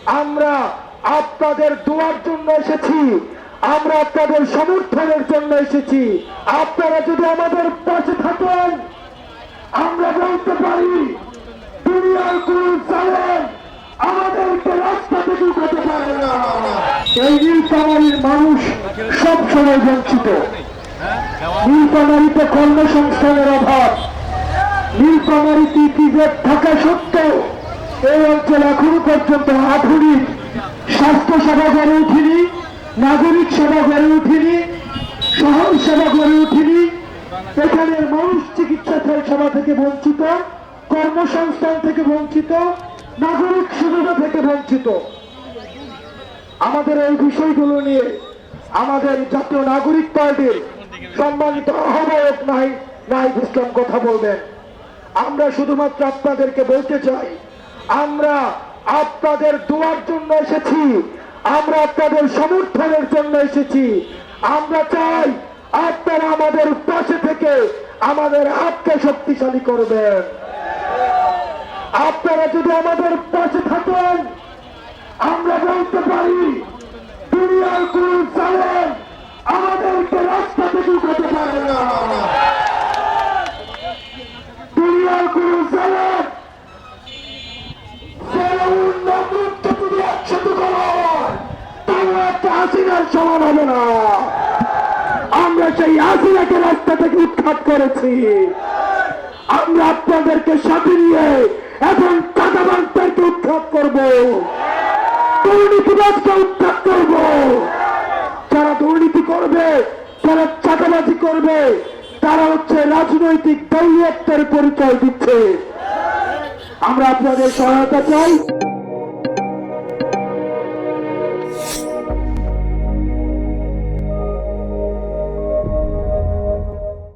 আমরা আপনাদের দোয়ার জন্য এসেছি, আমরা আপনাদের সমর্থনের জন্য এসেছি। আপনারা যদি আমাদের পাশে থাকেন, আমরা বলতে পারি দুনিয়ার কোন জালেম আমাদেরকে রাস্তা থেকে উঠাতে পারে না। এই নীলফামারীর মানুষ সবসময় বঞ্চিত। নীলফামারীতে কর্মসংস্থানের অভাব, নীলফামারীতে ইপিজেড থাকা সত্ত্বেও এই অঞ্চল এখনো পর্যন্ত আধুনিক স্বাস্থ্য সেবা গড়ে উঠেনি, নাগরিক সেবা গড়ে উঠেনি, শহর সেবা গড়ে উঠেনি। এখানের মানুষ চিকিৎসা সেবা থেকে বঞ্চিত, কর্মসংস্থান থেকে বঞ্চিত, নাগরিক সুবিধা থেকে বঞ্চিত। আমাদের এই বিষয়গুলো নিয়ে আমাদের জাতীয় নাগরিক পার্টির সম্মানিত আহ্বায়ক নাহিদ ইসলাম কথা বলবেন। আমরা শুধুমাত্র আপনাদেরকে বলতে চাই, আমরা আপনাদের দোয়ার জন্য এসেছি, আমরা আপনাদের সমর্থনের জন্য এসেছি। আমরা চাই আপনারা আমাদের পাশে থেকে আমাদের হাতকে শক্তিশালী করবেন। আপনারা যদি আমাদের পাশে থাকেন, আমরা বলতে পারি দুনিয়ার কোন জালেম আমাদেরকে রাস্তা থেকে উঠাতে পারে না। দুনিয়ার কোন জালেম যদি একসাথে করেন তাহলে একটা হাসিনার সমান হবে না। আমরা সেই হাসিনাকে রাস্তা থেকে উৎখাত করেছি। আমরা আপনাদেরকে সাথে নিয়ে এখন চাঁদাবাজদেরকে উৎখাত করব, দুর্নীতিবাজকে উৎখাত করব। যারা দুর্নীতি করবে, যারা চাঁদাবাজি করবে, তারা হচ্ছে রাজনৈতিক দলীয়ত্বের পরিচয় দিচ্ছে। আমরা আপনাদের সহায়তা চাই।